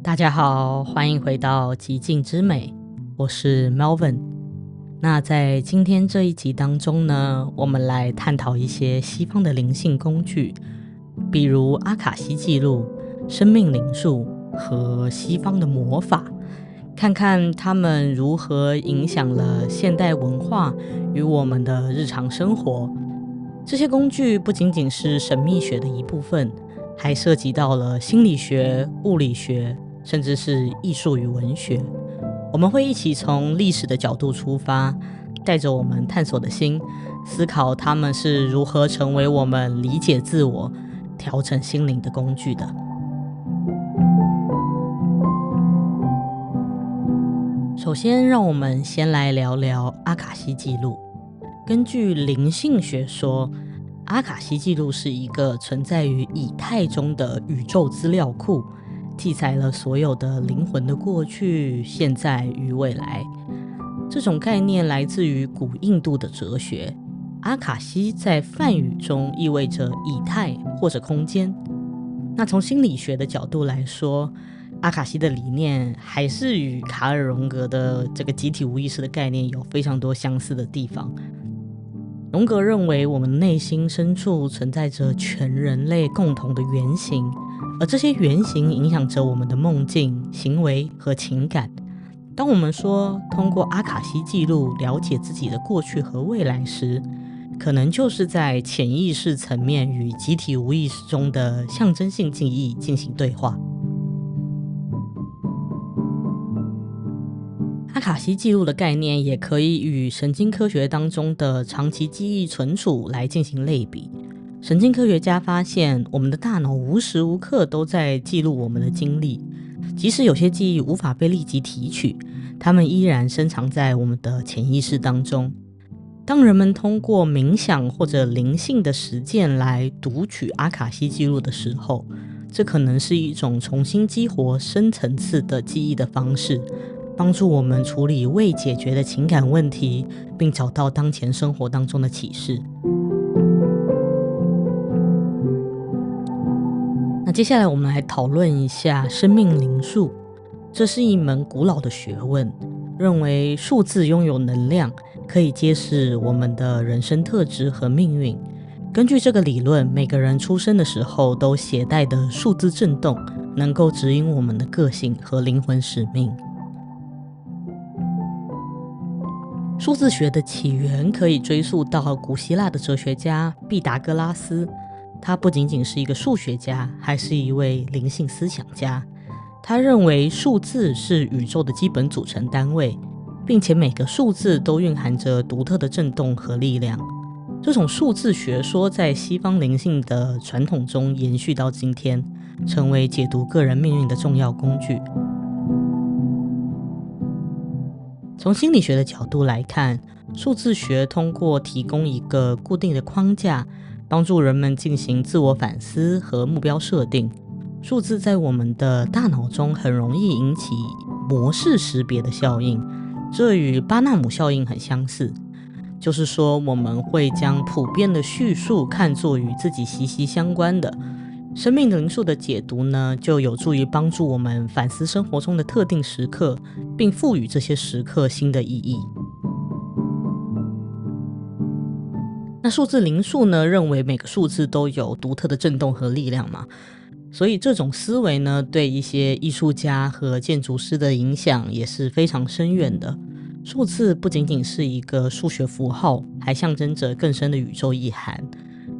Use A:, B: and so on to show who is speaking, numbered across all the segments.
A: 大家好，欢迎回到极境之美，我是 Melvin。那在今天这一集当中呢，我们来探讨一些西方的灵性工具，比如阿卡西记录、生命灵数和西方的魔法，看看他们如何影响了现代文化与我们的日常生活。这些工具不仅仅是神秘学的一部分，还涉及到了心理学、物理学，甚至是艺术与文学。我们会一起从历史的角度出发，带着我们探索的心，思考他们是如何成为我们理解自我、调整心灵的工具的。首先，让我们先来聊聊阿卡西记录。根据灵性学说，阿卡西记录是一个存在于以太中的宇宙资料库，记载了所有的灵魂的过去、现在与未来。这种概念来自于古印度的哲学。阿卡西在梵语中意味着以太或者空间。那从心理学的角度来说，阿卡西的理念还是与卡尔荣格的这个集体无意识的概念有非常多相似的地方。荣格认为我们内心深处存在着全人类共同的原型，而这些原型影响着我们的梦境、行为和情感。当我们说通过阿卡西记录了解自己的过去和未来时，可能就是在潜意识层面与集体无意识中的象征性记忆进行对话。阿卡西记录的概念也可以与神经科学当中的长期记忆存储来进行类比。神经科学家发现，我们的大脑无时无刻都在记录我们的经历，即使有些记忆无法被立即提取，它们依然深藏在我们的潜意识当中。当人们通过冥想或者灵性的实践来读取阿卡西记录的时候，这可能是一种重新激活深层次的记忆的方式，帮助我们处理未解决的情感问题，并找到当前生活当中的启示。那接下来我们来讨论一下生命灵数。这是一门古老的学问，认为数字拥有能量，可以揭示我们的人生特质和命运。根据这个理论，每个人出生的时候都携带的数字震动，能够指引我们的个性和灵魂使命。数字学的起源可以追溯到古希腊的哲学家毕达哥拉斯，他不仅仅是一个数学家，还是一位灵性思想家。他认为数字是宇宙的基本组成单位，并且每个数字都蕴含着独特的震动和力量。这种数字学说在西方灵性的传统中延续到今天，成为解读个人命运的重要工具。从心理学的角度来看，数字学通过提供一个固定的框架，帮助人们进行自我反思和目标设定。数字在我们的大脑中很容易引起模式识别的效应，这与巴纳姆效应很相似。就是说，我们会将普遍的叙述看作与自己息息相关的。生命灵数的解读呢，就有助于帮助我们反思生活中的特定时刻，并赋予这些时刻新的意义。那数字灵数呢，认为每个数字都有独特的震动和力量嘛，所以这种思维呢，对一些艺术家和建筑师的影响也是非常深远的。数字不仅仅是一个数学符号，还象征着更深的宇宙意涵。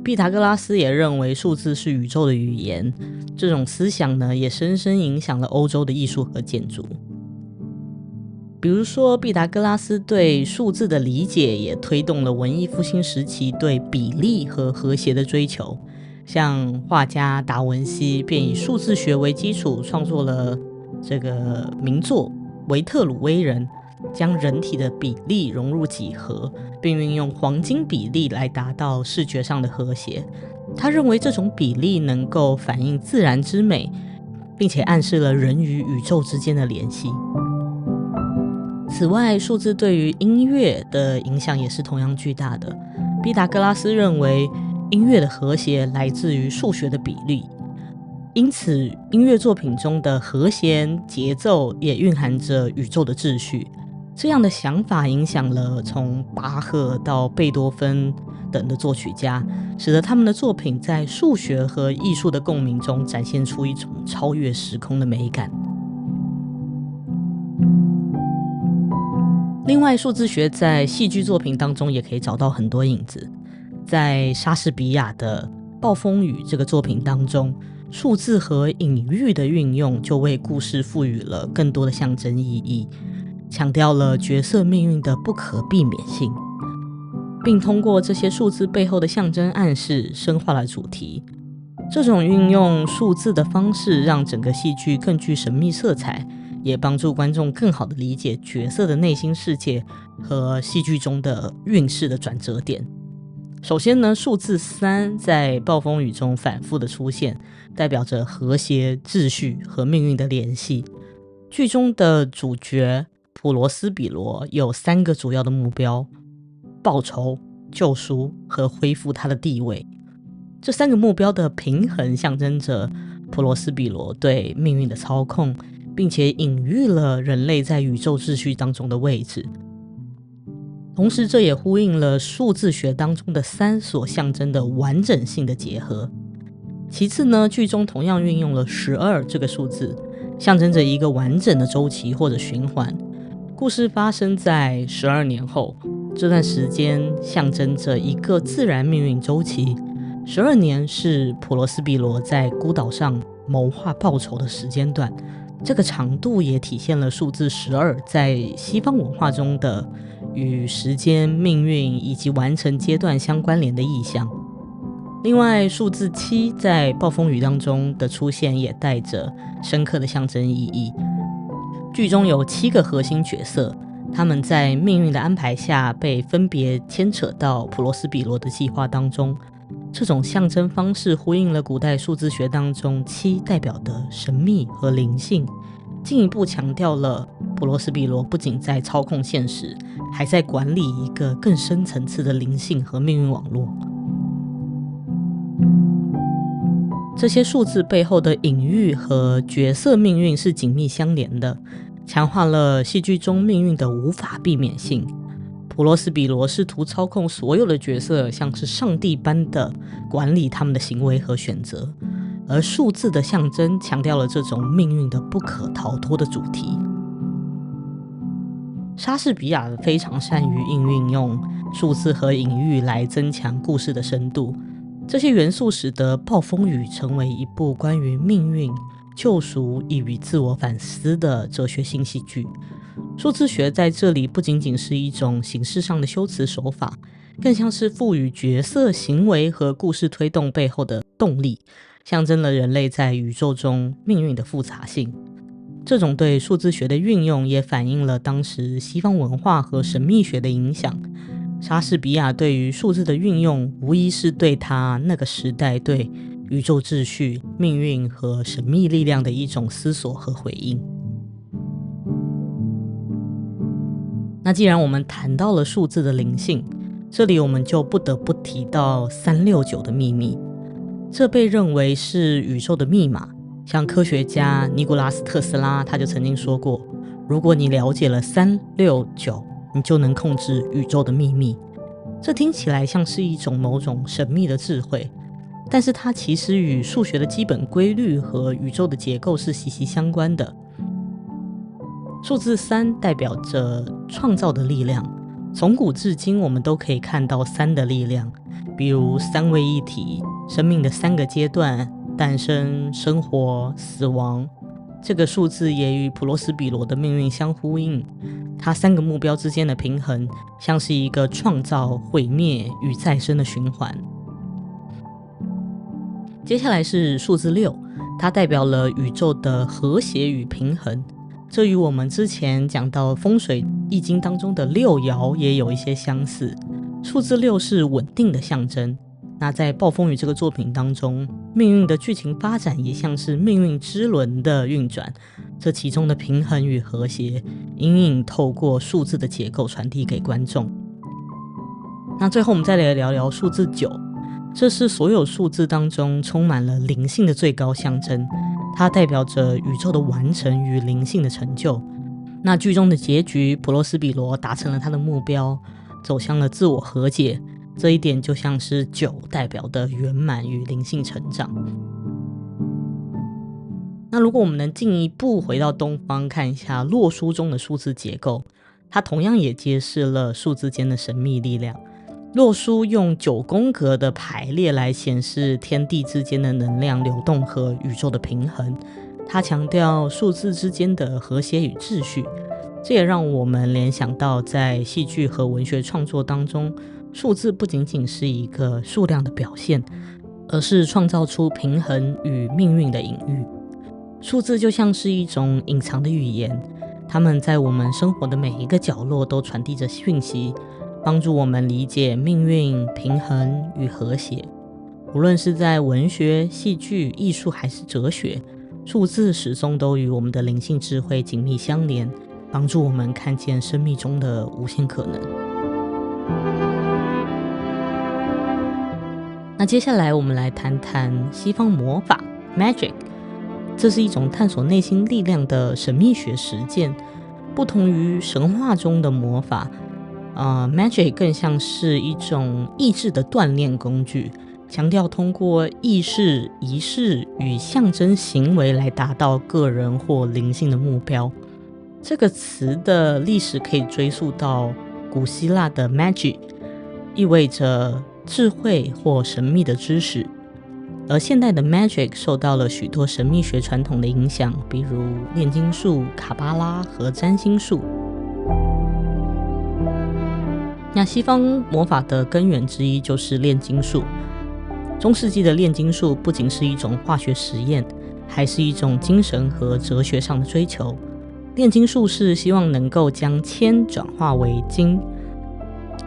A: 毕达哥拉斯也认为数字是宇宙的语言，这种思想呢，也深深影响了欧洲的艺术和建筑。比如说，毕达哥拉斯对数字的理解也推动了文艺复兴时期对比例和和谐的追求。像画家达文西便以数字学为基础，创作了这个名作《维特鲁威人》，将人体的比例融入几何，并运用黄金比例来达到视觉上的和谐。他认为这种比例能够反映自然之美，并且暗示了人与宇宙之间的联系。此外，数字对于音乐的影响也是同样巨大的。毕达哥拉斯认为音乐的和谐来自于数学的比例。因此音乐作品中的和弦节奏也蕴含着宇宙的秩序。这样的想法影响了从巴赫到贝多芬等的作曲家，使得他们的作品在数学和艺术的共鸣中展现出一种超越时空的美感。另外，数字学在戏剧作品当中也可以找到很多影子。在莎士比亚的《暴风雨》这个作品当中，数字和隐喻的运用就为故事赋予了更多的象征意义，强调了角色命运的不可避免性，并通过这些数字背后的象征暗示深化了主题。这种运用数字的方式让整个戏剧更具神秘色彩，也帮助观众更好地理解角色的内心世界和戏剧中的运势的转折点。首先呢，数字3在暴风雨中反复的出现，代表着和谐、秩序和命运的联系。剧中的主角普罗斯比罗有3个主要的目标：报仇、救赎和恢复他的地位。这3个目标的平衡象征着普罗斯比罗对命运的操控，并且隐喻了人类在宇宙秩序当中的位置。同时这也呼应了数字学当中的3所象征的完整性的结合。其次呢，剧中同样运用了12这个数字，象征着一个完整的周期或者循环。故事发生在12年后，这段时间象征着一个自然命运周期。12年是普罗斯比罗在孤岛上谋划报仇的时间段，这个长度也体现了数字12在西方文化中的与时间、命运以及完成阶段相关联的意象。另外，数字7在暴风雨当中的出现也带着深刻的象征意义。剧中有7个核心角色，他们在命运的安排下被分别牵扯到普罗斯比罗的计划当中。这种象征方式呼应了古代数字学当中7代表的神秘和灵性，进一步强调了普罗斯比罗不仅在操控现实，还在管理一个更深层次的灵性和命运网络。这些数字背后的隐喻和角色命运是紧密相连的，强化了戏剧中命运的无法避免性。普罗斯比罗试图操控所有的角色，像是上帝般的管理他们的行为和选择，而数字的象征强调了这种命运的不可逃脱的主题。莎士比亚非常善于运用数字和隐喻来增强故事的深度，这些元素使得《暴风雨》成为一部关于命运、救赎与自我反思的哲学性戏剧。数字学在这里不仅仅是一种形式上的修辞手法，更像是赋予角色行为和故事推动背后的动力，象征了人类在宇宙中命运的复杂性。这种对数字学的运用也反映了当时西方文化和神秘学的影响。莎士比亚对于数字的运用，无疑是对他那个时代对宇宙秩序、命运和神秘力量的一种思索和回应。那既然我们谈到了数字的灵性，这里我们就不得不提到369的秘密。这被认为是宇宙的密码，像科学家尼古拉斯特斯拉他就曾经说过，如果你了解了369，你就能控制宇宙的秘密。这听起来像是一种某种神秘的智慧，但是它其实与数学的基本规律和宇宙的结构是息息相关的。数字3代表着创造的力量，从古至今我们都可以看到3的力量，比如3位一体、生命的3个阶段、诞生、生活、死亡。这个数字也与普罗斯比罗的命运相呼应，它3个目标之间的平衡像是一个创造、毁灭与再生的循环。接下来是数字6，它代表了宇宙的和谐与平衡，这与我们之前讲到风水易经当中的6爻也有一些相似。数字6是稳定的象征，那在暴风雨这个作品当中，命运的剧情发展也像是命运之轮的运转，这其中的平衡与和谐隐隐透过数字的结构传递给观众。那最后我们再来聊聊数字9，这是所有数字当中充满了灵性的最高象征，它代表着宇宙的完成与灵性的成就。那剧中的结局，普罗斯比罗达成了他的目标，走向了自我和解，这一点就像是9代表的圆满与灵性成长。那如果我们能进一步回到东方看一下洛书中的数字结构，它同样也揭示了数字间的神秘力量。洛书用9宫格的排列来显示天地之间的能量流动和宇宙的平衡，它强调数字之间的和谐与秩序。这也让我们联想到在戏剧和文学创作当中，数字不仅仅是一个数量的表现，而是创造出平衡与命运的隐喻。数字就像是一种隐藏的语言，它们在我们生活的每一个角落都传递着讯息，帮助我们理解命运、平衡与和谐。无论是在文学、戏剧、艺术还是哲学，数字始终都与我们的灵性智慧紧密相连，帮助我们看见生命中的无限可能。那接下来我们来谈谈西方魔法 Magic， 这是一种探索内心力量的神秘学实践。不同于神话中的魔法，Magic 更像是一种意志的锻炼工具，强调通过意识、仪式与象征行为来达到个人或灵性的目标。这个词的历史可以追溯到古希腊的 Magi， 意味着智慧或神秘的知识。而现代的 Magic 受到了许多神秘学传统的影响，比如炼金术、卡巴拉和占星术。那西方魔法的根源之一就是炼金术。中世纪的炼金术不仅是一种化学实验，还是一种精神和哲学上的追求。炼金术是希望能够将铅转化为金，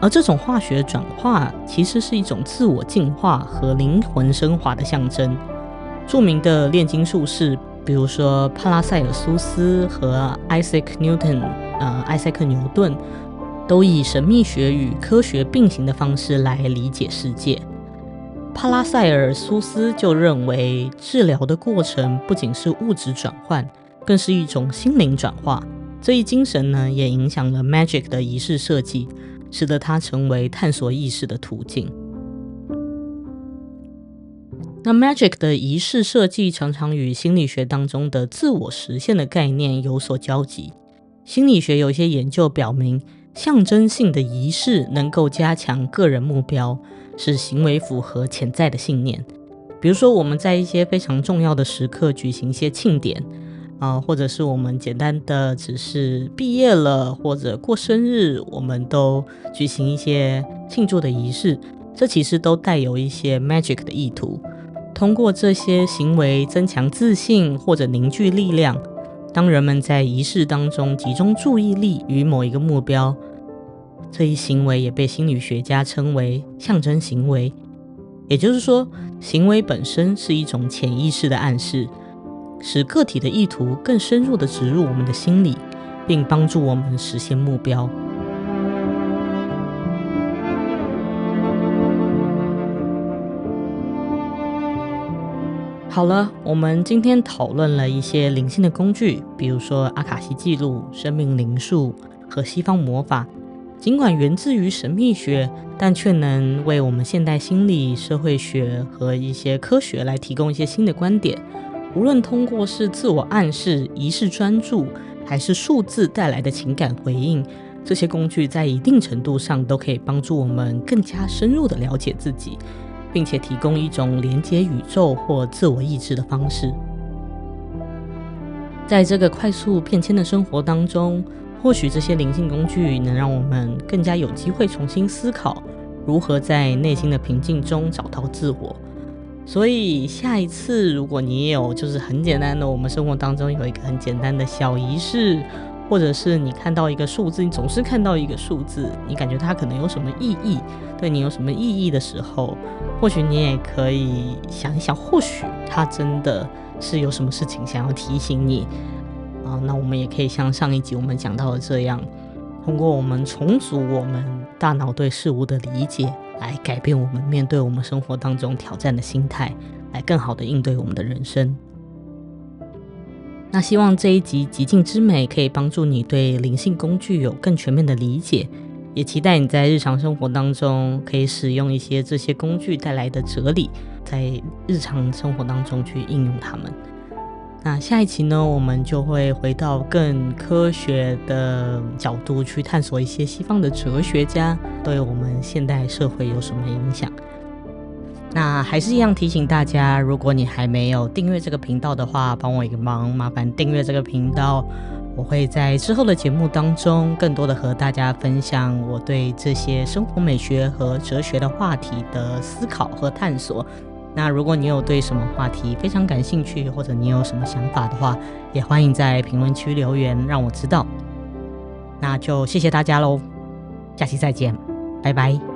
A: 而这种化学转化其实是一种自我进化和灵魂升华的象征。著名的炼金术士，比如说帕拉塞尔苏斯和艾塞克牛顿，都以神秘学与科学并行的方式来理解世界。帕拉塞尔苏斯就认为，治疗的过程不仅是物质转换，更是一种心灵转化。这一精神呢，也影响了 Magic 的仪式设计，使得它成为探索意识的途径。那 Magic 的仪式设计常常与心理学当中的自我实现的概念有所交集。心理学有一些研究表明，象征性的仪式能够加强个人目标，使行为符合潜在的信念。比如说我们在一些非常重要的时刻举行一些庆典，或者是我们简单的只是毕业了或者过生日，我们都举行一些庆祝的仪式，这其实都带有一些 magic 的意图。通过这些行为增强自信或者凝聚力量，当人们在仪式当中集中注意力于某一个目标，这一行为也被心理学家称为象征行为。也就是说，行为本身是一种潜意识的暗示，使个体的意图更深入地植入我们的心里，并帮助我们实现目标。好了，我们今天讨论了一些灵性的工具，比如说阿卡西记录、生命灵数和西方魔法。尽管源自于神秘学，但却能为我们现代心理、社会学和一些科学来提供一些新的观点。无论通过是自我暗示、仪式专注，还是数字带来的情感回应，这些工具在一定程度上都可以帮助我们更加深入地了解自己，并且提供一种连接宇宙或自我意志的方式。在这个快速变迁的生活当中，或许这些灵性工具能让我们更加有机会重新思考如何在内心的平静中找到自我。所以下一次如果你也有就是很简单的，我们生活当中有一个很简单的小仪式，或者是你看到一个数字，你总是看到一个数字，你感觉它可能有什么意义，对你有什么意义的时候，或许你也可以想一想，或许它真的是有什么事情想要提醒你那我们也可以像上一集我们讲到的这样，通过我们重组我们大脑对事物的理解，来改变我们面对我们生活当中挑战的心态，来更好的应对我们的人生。那希望这一集极尽之美可以帮助你对灵性工具有更全面的理解，也期待你在日常生活当中可以使用一些这些工具带来的哲理，在日常生活当中去应用它们。那下一期呢，我们就会回到更科学的角度去探索一些西方的哲学家对我们现代社会有什么影响。那还是一样提醒大家，如果你还没有订阅这个频道的话，帮我一个忙，麻烦订阅这个频道。我会在之后的节目当中更多的和大家分享我对这些生活美学和哲学的话题的思考和探索。那如果你有对什么话题非常感兴趣，或者你有什么想法的话，也欢迎在评论区留言让我知道。那就谢谢大家咯，下期再见，拜拜。